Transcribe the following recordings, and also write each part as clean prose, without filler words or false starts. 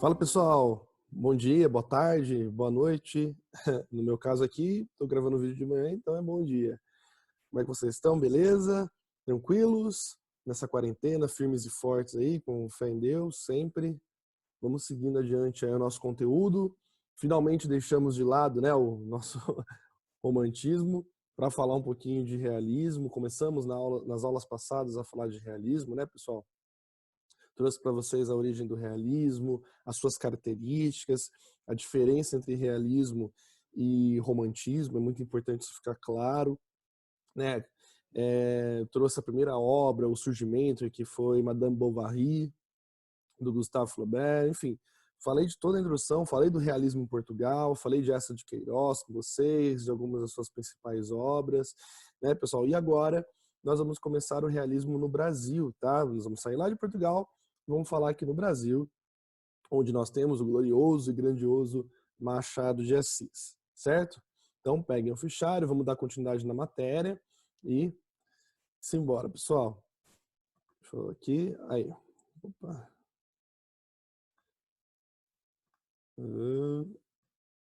Fala pessoal, bom dia, boa tarde, boa noite. No meu caso aqui, estou gravando o vídeo de manhã, então é bom dia. Como é que vocês estão? Beleza? Tranquilos? Nessa quarentena, firmes e fortes aí, com fé em Deus, sempre. Vamos seguindo adiante aí o nosso conteúdo. Finalmente deixamos de lado, né, o nosso romantismo para falar um pouquinho de realismo. Começamos nas aulas passadas a falar de realismo, né, pessoal? Trouxe para vocês a origem do realismo, as suas características, a diferença entre realismo e romantismo, é muito importante isso ficar claro, né? Trouxe a primeira obra, O Surgimento, que foi Madame Bovary, do Gustave Flaubert, enfim. Falei de toda a introdução, falei do realismo em Portugal, falei de Eça de Queiroz com vocês, de algumas das suas principais obras, né, pessoal? E agora nós vamos começar o realismo no Brasil, tá? Nós vamos sair lá de Portugal, vamos falar aqui no Brasil, onde nós temos o glorioso e grandioso Machado de Assis, certo? Então peguem o fichário, vamos dar continuidade na matéria e simbora, pessoal. Deixa eu aqui, aí. Opa.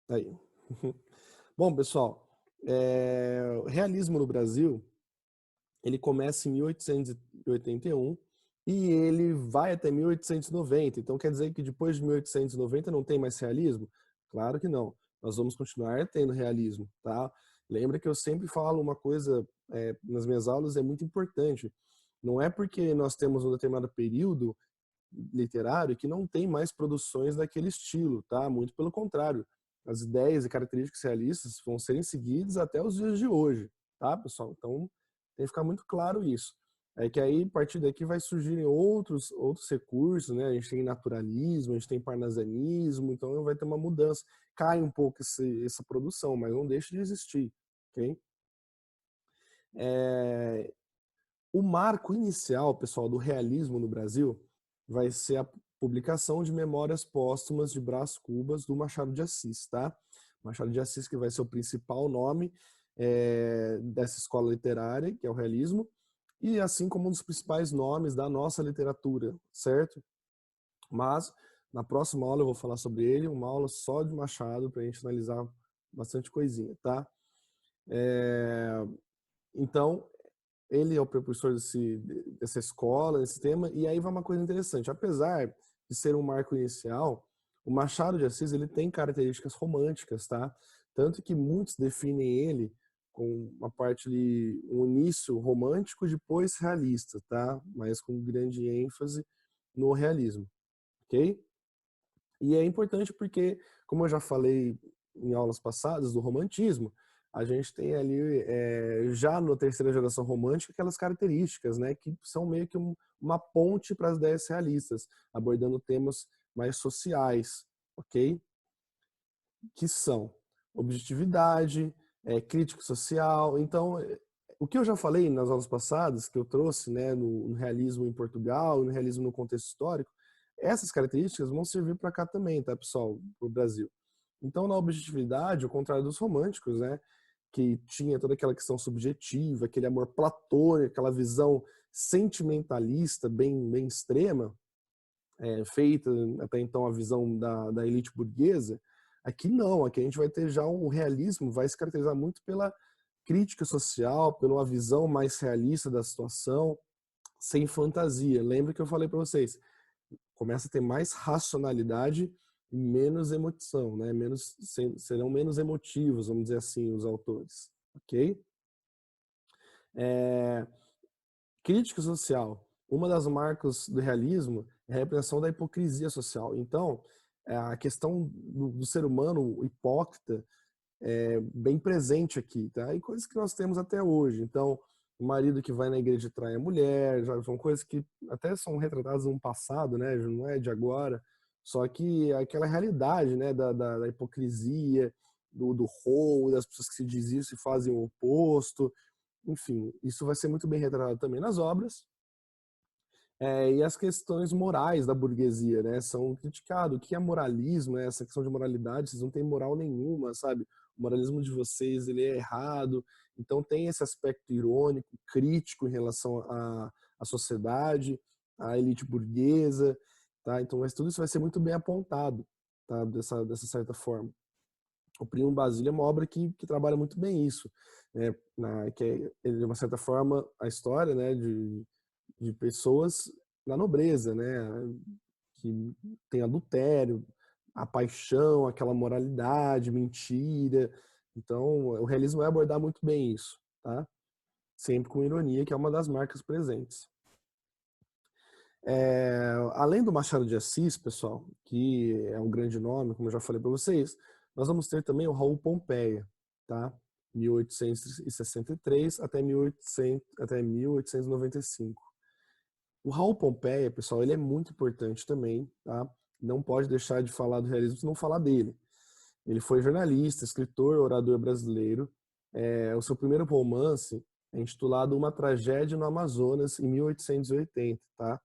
Aí. Bom, pessoal, o realismo no Brasil, ele começa em 1881 e ele vai até 1890. Então quer dizer que depois de 1890 não tem mais realismo? Claro que não. Nós vamos continuar tendo realismo, tá? Lembra que eu sempre falo uma coisa nas minhas aulas, é muito importante. Não é porque nós temos um determinado período literário que não tem mais produções daquele estilo, tá? Muito pelo contrário. As ideias e características realistas vão serem seguidas até os dias de hoje, tá, pessoal? Então, tem que ficar muito claro isso. É que aí, a partir daqui, vai surgirem outros recursos, né? A gente tem naturalismo, a gente tem parnasianismo, então vai ter uma mudança. Cai um pouco essa produção, mas não deixa de existir, ok? O marco inicial, pessoal, do realismo no Brasil vai ser a publicação de Memórias Póstumas de Brás Cubas do Machado de Assis, tá? Machado de Assis que vai ser o principal nome dessa escola literária, que é o realismo, e assim como um dos principais nomes da nossa literatura, certo? Mas na próxima aula eu vou falar sobre ele, uma aula só de Machado para a gente analisar bastante coisinha, tá? Então, ele é o precursor dessa escola, desse tema, e aí vai uma coisa interessante. Apesar de ser um marco inicial, o Machado de Assis ele tem características românticas, tá? Tanto que muitos definem ele com uma parte ali, um início romântico, depois realista, tá? Mas com grande ênfase no realismo, ok? E é importante porque, como eu já falei em aulas passadas do romantismo, a gente tem ali, já na terceira geração romântica, aquelas características, né, que são meio que uma ponte para as ideias realistas, abordando temas mais sociais, ok? Que são objetividade, crítica social. Então, o que eu já falei nas aulas passadas, que eu trouxe, né, no realismo em Portugal, no realismo no contexto histórico, essas características vão servir para cá também, tá, pessoal, para o Brasil. Então, na objetividade, ao contrário dos românticos, né, que tinha toda aquela questão subjetiva, aquele amor platônico, aquela visão sentimentalista bem extrema, feita até então a visão da elite burguesa, aqui não, aqui a gente vai ter já um realismo, vai se caracterizar muito pela crítica social, pela uma visão mais realista da situação, sem fantasia. Lembra que eu falei para vocês, começa a ter mais racionalidade e menos emoção, né? Serão menos emotivos, vamos dizer assim, os autores, ok? Crítica social. Uma das marcas do realismo é a repressão da hipocrisia social. Então, a questão do ser humano hipócrita é bem presente aqui, tá? E coisas que nós temos até hoje. Então, o marido que vai na igreja trai a mulher, já são coisas que até são retratadas no passado, né? Não é de agora. Só que aquela realidade, né, da hipocrisia, do roubo, das pessoas que se dizem isso e fazem o oposto. Enfim, isso vai ser muito bem retratado também nas obras. E as questões morais da burguesia, né, são criticadas. O que é moralismo, né, essa questão de moralidade, vocês não têm moral nenhuma, sabe? O moralismo de vocês, ele é errado. Então tem esse aspecto irônico, crítico em relação à sociedade, à elite burguesa. tá? Então, mas tudo isso vai ser muito bem apontado, tá? Dessa certa forma. O Primo Basílio é uma obra que trabalha muito bem isso, né? Que é, de uma certa forma, a história, né, de pessoas na nobreza, né? Que tem adultério, a paixão, aquela moralidade, mentira. Então, o realismo vai abordar muito bem isso, tá? Sempre com ironia, que é uma das marcas presentes. Além do Machado de Assis, pessoal, que é um grande nome, como eu já falei para vocês, nós vamos ter também o Raul Pompeia, tá? 1863 até 1895. O Raul Pompeia, pessoal, ele é muito importante também, tá? Não pode deixar de falar do realismo se não falar dele. Ele foi jornalista, escritor, orador brasileiro. O seu primeiro romance é intitulado Uma Tragédia no Amazonas, em 1880, tá?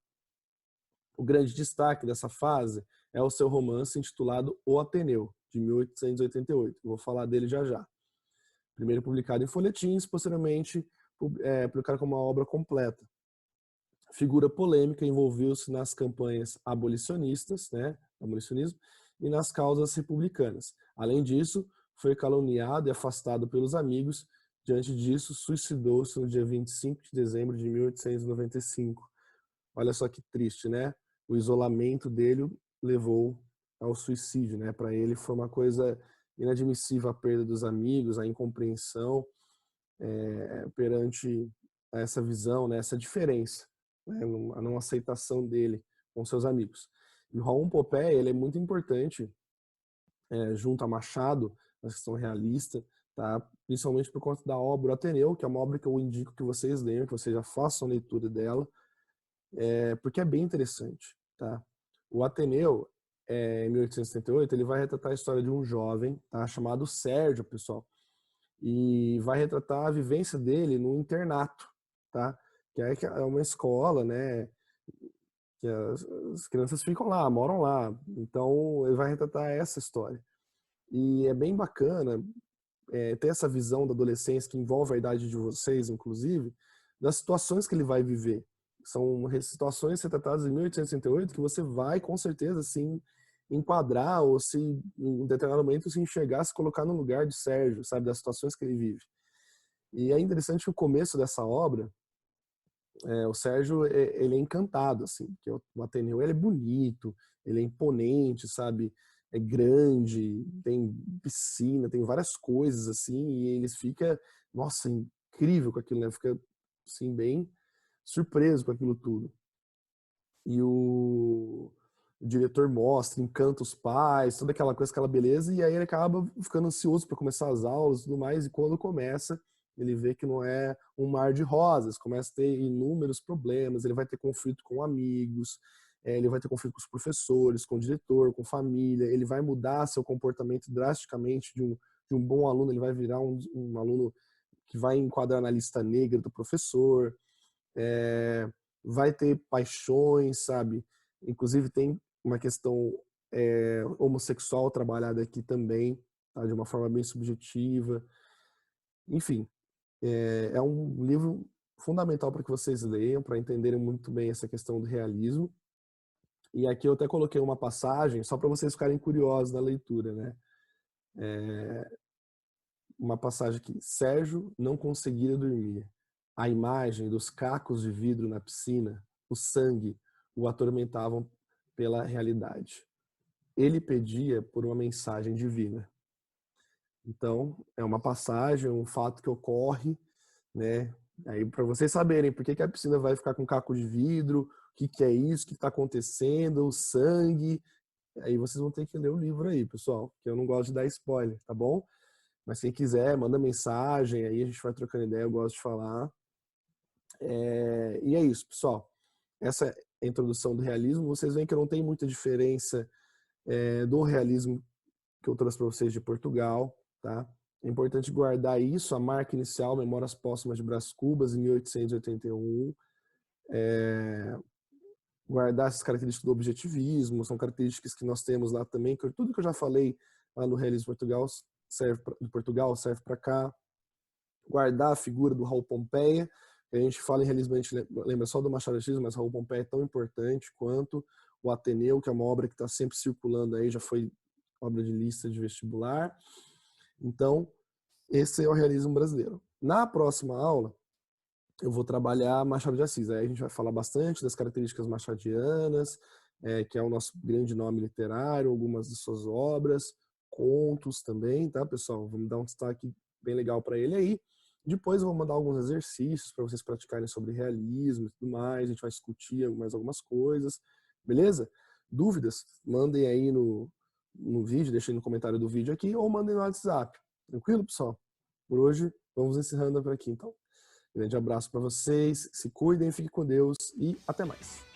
O grande destaque dessa fase é o seu romance intitulado O Ateneu, de 1888. Vou falar dele já já. Primeiro publicado em folhetins, posteriormente publicado como uma obra completa. Figura polêmica, envolveu-se nas campanhas abolicionistas, né, abolicionismo, e nas causas republicanas. Além disso, foi caluniado e afastado pelos amigos. Diante disso, suicidou-se no dia 25 de dezembro de 1895. Olha só que triste, né? O isolamento dele levou ao suicídio, né? Para ele foi uma coisa inadmissível a perda dos amigos, a incompreensão perante essa visão, né? Essa diferença, né? A não aceitação dele com seus amigos. E o Raul Pompeia, ele é muito importante junto a Machado, na questão realista, tá? Principalmente por conta da obra Ateneu, que é uma obra que eu indico que vocês leiam, que vocês já façam a leitura dela, porque é bem interessante, tá? O Ateneu, em 1878, ele vai retratar a história de um jovem, tá? Chamado Sérgio, pessoal, e vai retratar a vivência dele no internato, tá? Que é uma escola, né? Que as crianças ficam lá, moram lá. Então, ele vai retratar essa história. E é bem bacana ter essa visão da adolescência que envolve a idade de vocês, inclusive, das situações que ele vai viver. São situações retratadas em 1868 que você vai, com certeza, assim, enquadrar ou se, em determinado momento, se enxergar, se colocar no lugar de Sérgio, sabe, das situações que ele vive. E é interessante que o começo dessa obra, o Sérgio, ele é encantado, assim, porque o Ateneu, ele é bonito, ele é imponente, sabe, é grande, tem piscina, tem várias coisas, assim, e eles ficam, nossa, incrível com aquilo, né, fica, assim, bem surpreso com aquilo tudo. E o diretor mostra, encanta os pais, toda aquela coisa, aquela beleza, e aí ele acaba ficando ansioso para começar as aulas e tudo mais, e quando começa, ele vê que não é um mar de rosas, começa a ter inúmeros problemas, ele vai ter conflito com amigos, ele vai ter conflito com os professores, com o diretor, com família, ele vai mudar seu comportamento drasticamente de um bom aluno, ele vai virar um aluno que vai enquadrar na lista negra do professor, vai ter paixões, sabe? Inclusive tem uma questão homossexual trabalhada aqui também, tá? De uma forma bem subjetiva. Enfim, é um livro fundamental para que vocês leiam, para entenderem muito bem essa questão do realismo. E aqui eu até coloquei uma passagem, só para vocês ficarem curiosos na leitura, né? Uma passagem que Sérgio não conseguia dormir. A imagem dos cacos de vidro na piscina, o sangue, o atormentavam pela realidade. Ele pedia por uma mensagem divina. Então, é uma passagem, um fato que ocorre, né? Aí, para vocês saberem por que a piscina vai ficar com caco de vidro, o que é isso, o que está acontecendo, o sangue. Aí vocês vão ter que ler o livro aí, pessoal, que eu não gosto de dar spoiler, tá bom? Mas quem quiser, manda mensagem, aí a gente vai trocando ideia, eu gosto de falar. E é isso, pessoal. Essa é a introdução do realismo. Vocês veem que não tem muita diferença do realismo que eu trouxe para vocês de Portugal, tá? É importante guardar isso, a marca inicial, Memórias Póstumas de Brás Cubas, em 1881. Guardar essas características do objetivismo, são características que nós temos lá também, que tudo que eu já falei lá no Realismo Portugal serve para cá. Guardar a figura do Raul Pompeia, a gente fala em realismo, a gente lembra só do Machado de Assis, mas Raul Pompeia é tão importante quanto o Ateneu, que é uma obra que está sempre circulando aí, já foi obra de lista de vestibular. Então, esse é o realismo brasileiro. Na próxima aula, eu vou trabalhar Machado de Assis. Aí a gente vai falar bastante das características machadianas, que é o nosso grande nome literário, algumas de suas obras, contos também, tá, pessoal? Vamos dar um destaque bem legal para ele aí. Depois eu vou mandar alguns exercícios para vocês praticarem sobre realismo e tudo mais. A gente vai discutir mais algumas coisas, beleza? Dúvidas? Mandem aí no vídeo, deixem no comentário do vídeo aqui ou mandem no WhatsApp. Tranquilo, pessoal? Por hoje, vamos encerrando por aqui, então. Grande abraço para vocês, se cuidem, fiquem com Deus e até mais.